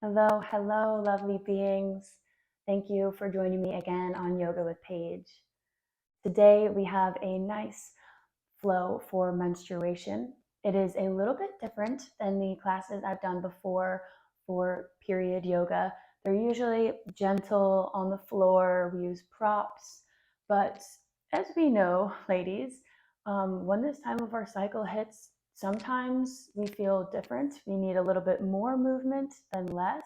Hello, hello, lovely beings. Thank you for joining me again on Yoga with Paige. Today we have a nice flow for menstruation. It is a little bit different than the classes I've done before for period yoga. They're usually gentle on the floor, we use props, but as we know, ladies, when this time of our cycle hits, sometimes we feel different. We need a little bit more movement than less,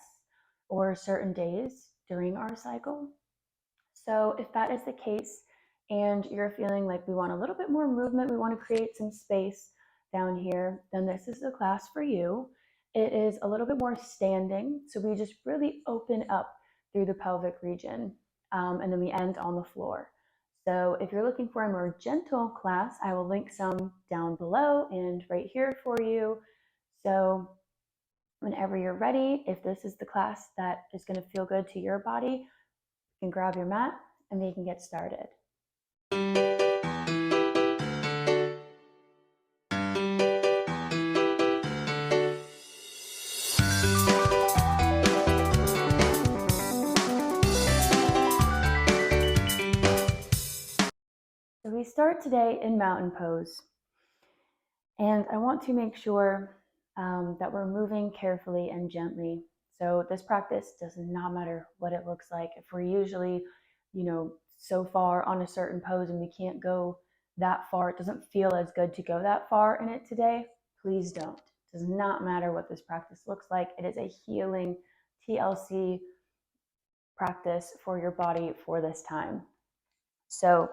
or certain days during our cycle. So if that is the case and you're feeling like we want a little bit more movement, we want to create some space down here, then this is the class for you. It is a little bit more standing, so we just really open up through the pelvic region, and then we end on the floor. So if you're looking for a more gentle class, I will link some down below and right here for you. So whenever you're ready, if this is the class that is going to feel good to your body, you can grab your mat and we can get started. So we start today in mountain pose. And I want to make sure that we're moving carefully and gently. So this practice does not matter what it looks like. If we're usually, so far on a certain pose and we can't go that far, it doesn't feel as good to go that far in it today, please don't. It does not matter what this practice looks like. It is a healing TLC practice for your body for this time. So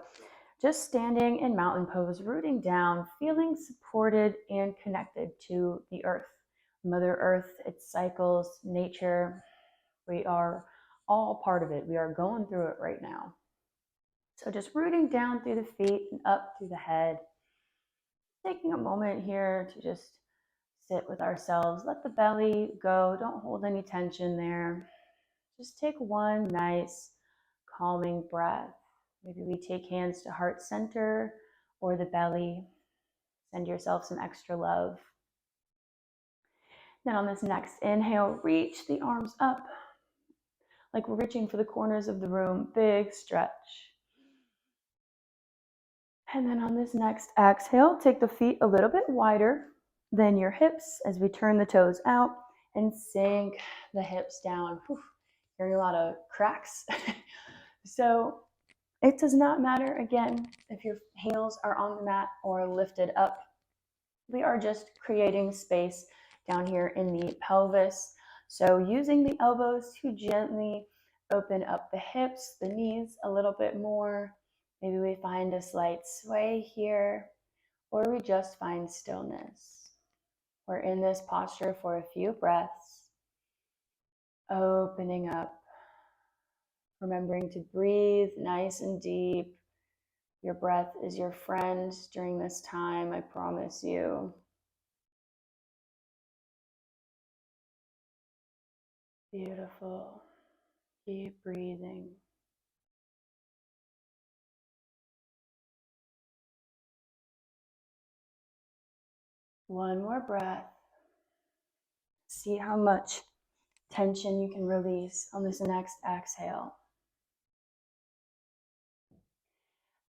just standing in mountain pose, rooting down, feeling supported and connected to the earth, Mother Earth, its cycles, nature. We are all part of it. We are going through it right now. So just rooting down through the feet and up through the head. Taking a moment here to just sit with ourselves. Let the belly go. Don't hold any tension there. Just take one nice calming breath. Maybe we take hands to heart center or the belly. Send yourself some extra love. Then on this next inhale, reach the arms up like we're reaching for the corners of the room. Big stretch. And then on this next exhale, take the feet a little bit wider than your hips as we turn the toes out and sink the hips down. Whew, hearing a lot of cracks. So it does not matter, again, if your heels are on the mat or lifted up. We are just creating space down here in the pelvis. So using the elbows to gently open up the hips, the knees a little bit more. Maybe we find a slight sway here, or we just find stillness. We're in this posture for a few breaths, opening up, remembering to breathe nice and deep. Your breath is your friend during this time, I promise you. Beautiful. Keep breathing. One more breath. See how much tension you can release on this next exhale.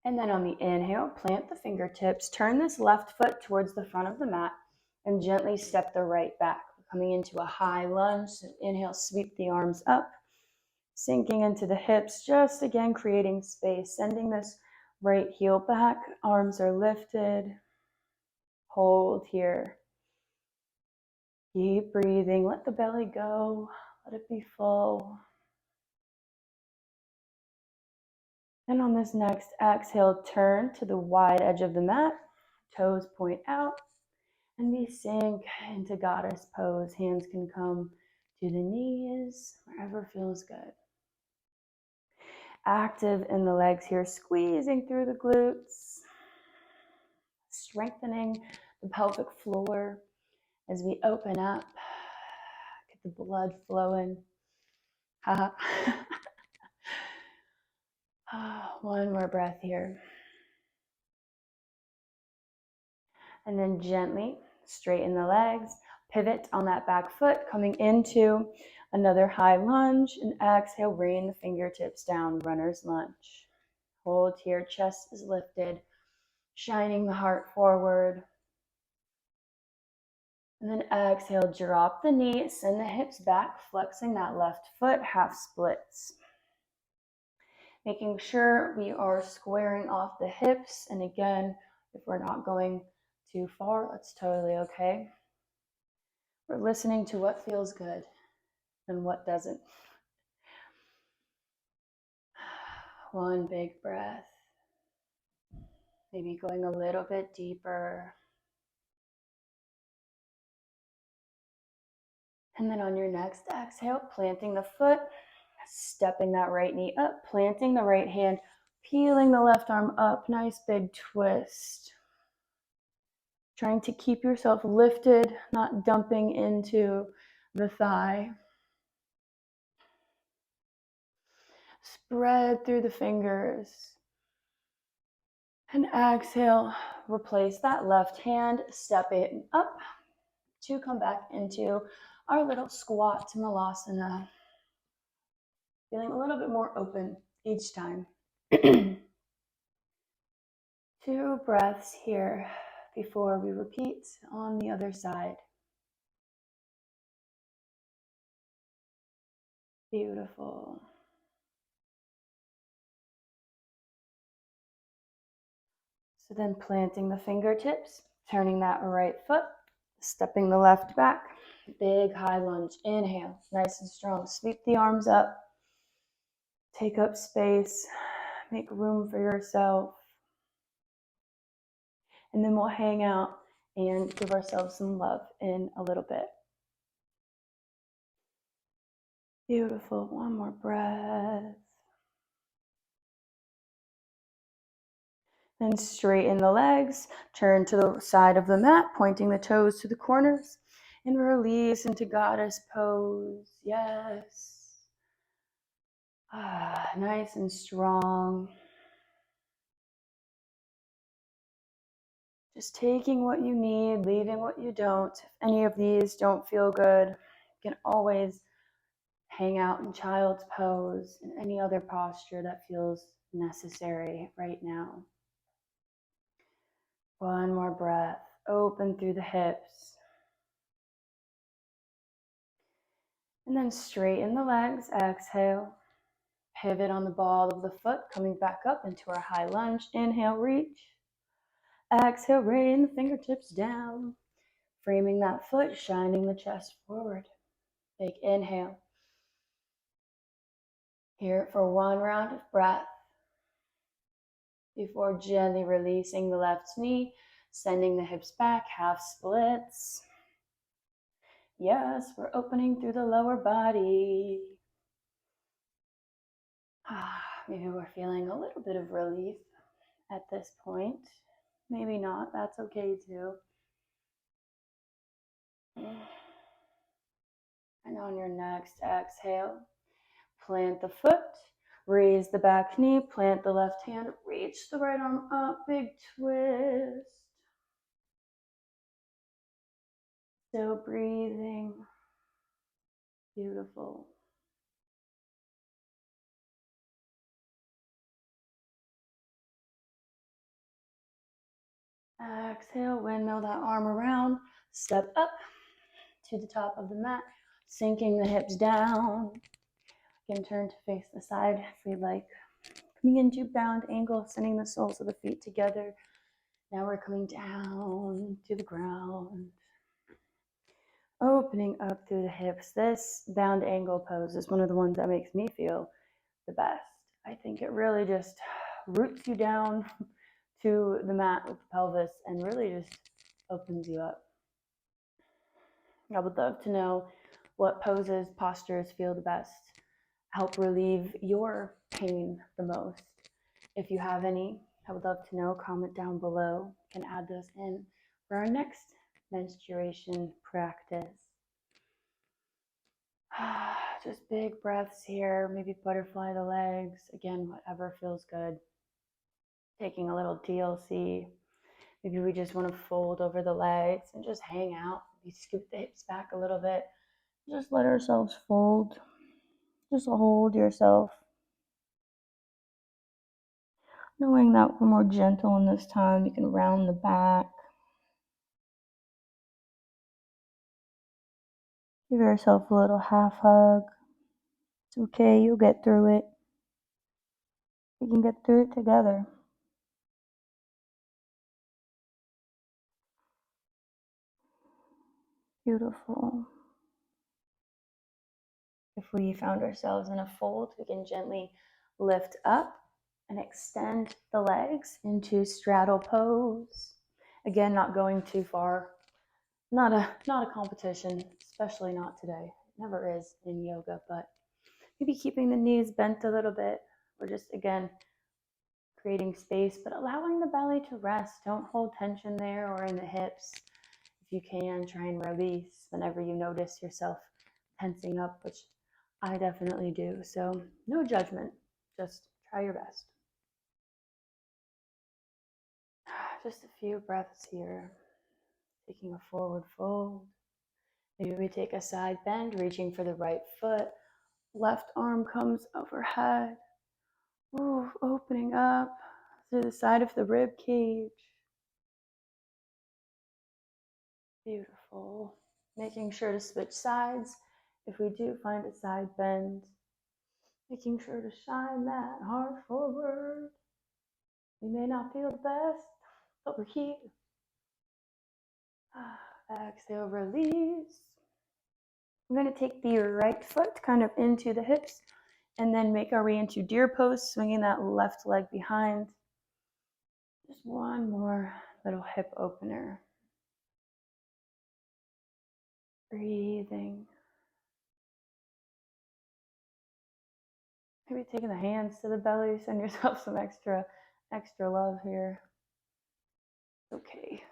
And then on the inhale, plant the fingertips, turn this left foot towards the front of the mat, and gently step the right back. Coming into a high lunge. So inhale, sweep the arms up, sinking into the hips, just again creating space, sending this right heel back, arms are lifted. Hold here. Keep breathing, let the belly go, let it be full. And on this next exhale, turn to the wide edge of the mat, toes point out, and we sink into goddess pose. Hands can come to the knees, wherever feels good. Active in the legs here, squeezing through the glutes, strengthening the pelvic floor as we open up, get the blood flowing. One more breath here. And then gently straighten the legs, pivot on that back foot, coming into Another high lunge, and exhale, rain the fingertips down, runner's lunge. Hold here, chest is lifted, shining the heart forward. And then exhale, drop the knee, send the hips back, flexing that left foot, half splits. Making sure we are squaring off the hips. And again, if we're not going too far, that's totally okay. We're listening to what feels good and what doesn't. One big breath. Maybe going a little bit deeper. And then on your next exhale, planting the foot, stepping that right knee up, planting the right hand, peeling the left arm up, nice big twist. Trying to keep yourself lifted, not dumping into the thigh. Spread through the fingers. And exhale, replace that left hand, step it up to come back into our little squat to malasana. Feeling a little bit more open each time. 2 breaths here before we repeat on the other side. Beautiful. So then planting the fingertips, turning that right foot, stepping the left back, big high lunge. Inhale, nice and strong. Sweep the arms up. Take up space. Make room for yourself. And then we'll hang out and give ourselves some love in a little bit. Beautiful. One more breath. Then straighten the legs. Turn to the side of the mat, pointing the toes to the corners. And release into goddess pose. Yes. Nice and strong. Just taking what you need, leaving what you don't. If any of these don't feel good, you can always hang out in child's pose and any other posture that feels necessary right now. One more breath. Open through the hips. And then straighten the legs. Exhale. Pivot on the ball of the foot, coming back up into our high lunge. Inhale, reach. Exhale, rain the fingertips down. Framing that foot, shining the chest forward. Big inhale. Here for one round of breath. Before gently releasing the left knee, sending the hips back, half splits. Yes, we're opening through the lower body. Maybe we're feeling a little bit of relief at this point. Maybe not, that's okay too. And on your next exhale, plant the foot, raise the back knee, plant the left hand, reach the right arm up, big twist. Still breathing. Beautiful. Exhale, windmill that arm around, step up to the top of the mat, sinking the hips down. You can turn to face the side if you'd like. Coming into bound angle, sending the soles of the feet together. Now we're coming down to the ground. Opening up through the hips. This bound angle pose is one of the ones that makes me feel the best. I think it really just roots you down to the mat with the pelvis and really just opens you up. I would love to know what poses, postures feel the best, help relieve your pain the most. If you have any, I would love to know. Comment down below. You can add those in for our next menstruation practice. Just big breaths here, maybe butterfly the legs. Again, whatever feels good. Taking a little TLC. Maybe we just want to fold over the legs and just hang out. Maybe scoot the hips back a little bit. Just let ourselves fold. Just hold yourself, knowing that we're more gentle in this time. You can round the back. Give yourself a little half hug. It's okay, you'll get through it. We can get through it together. Beautiful. If we found ourselves in a fold, we can gently lift up and extend the legs into straddle pose. Again, not going too far. Not a competition, especially not today. It never is in yoga, but maybe keeping the knees bent a little bit, or just again creating space, but allowing the belly to rest. Don't hold tension there or in the hips. If you can, try and release whenever you notice yourself tensing up, which I definitely do. So no judgment, just try your best. Just a few breaths here. Taking a forward fold. Maybe we take a side bend, reaching for the right foot. Left arm comes overhead. Ooh, opening up through the side of the rib cage. Beautiful. Making sure to switch sides if we do find a side bend. Making sure to shine that heart forward. We may not feel the best, but we're here. Exhale, release. I'm going to take the right foot kind of into the hips and then make our way into deer pose, swinging that left leg behind. Just one more little hip opener. Breathing. Maybe taking the hands to the belly, send yourself some extra love here. Okay.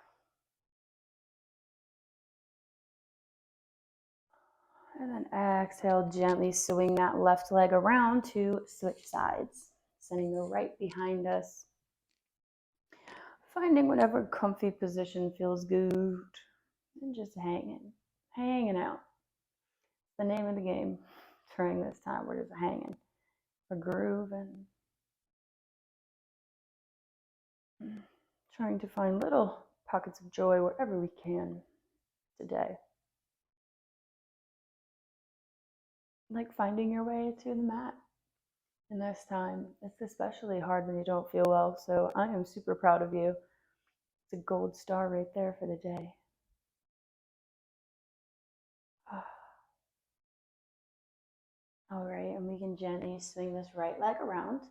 And then exhale, gently swing that left leg around to switch sides, sending the right behind us. Finding whatever comfy position feels good. And just hanging out. The name of the game during this time. We're just hanging. We're grooving. Trying to find little pockets of joy wherever we can today. Like finding your way to the mat in this time. It's especially hard when you don't feel well, so I am super proud of you. It's a gold star right there for the day. All right, and we can gently swing this right leg around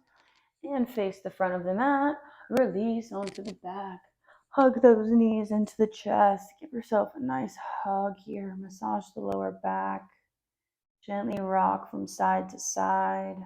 and face the front of the mat. Release onto the back. Hug those knees into the chest. Give yourself a nice hug here. Massage the lower back. Gently rock from side to side.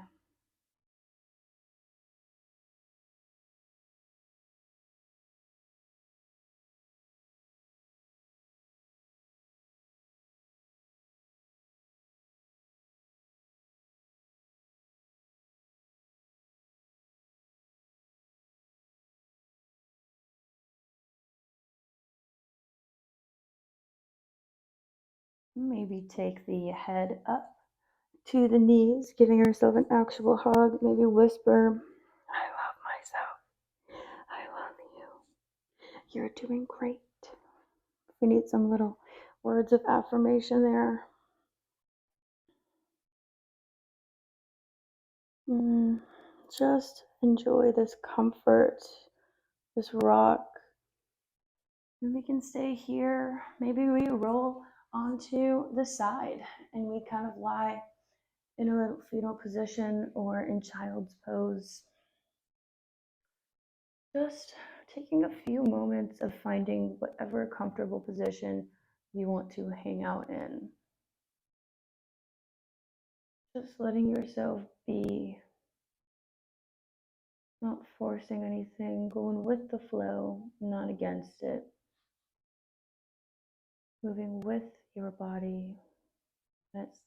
Maybe take the head up to the knees, giving yourself an actual hug. Maybe whisper, I love myself. I love you. You're doing great. We need some little words of affirmation there. Just enjoy this comfort, this rock. And we can stay here. Maybe we roll onto the side and we kind of lie in a little fetal position or in child's pose. Just taking a few moments of finding whatever comfortable position you want to hang out in. Just letting yourself be, not forcing anything, going with the flow, not against it. Moving with your body, that's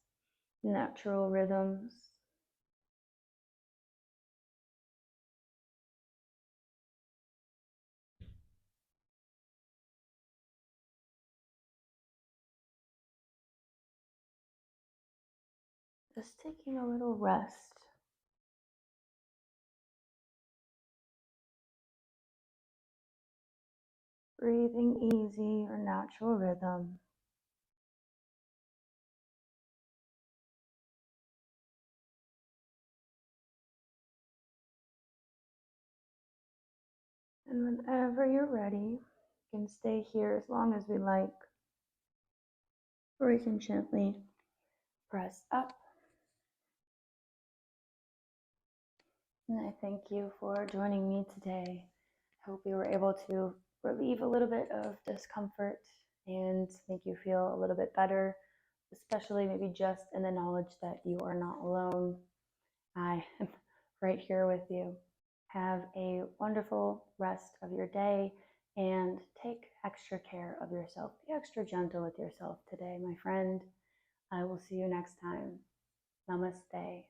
natural rhythms. just taking a little rest. Breathing easy, your natural rhythm. And whenever you're ready, you can stay here as long as we like, or we can gently press up. And I thank you for joining me today. I hope you were able to relieve a little bit of discomfort and make you feel a little bit better, especially maybe just in the knowledge that you are not alone. I am right here with you. Have a wonderful rest of your day and take extra care of yourself. Be extra gentle with yourself today, my friend. I will see you next time. Namaste.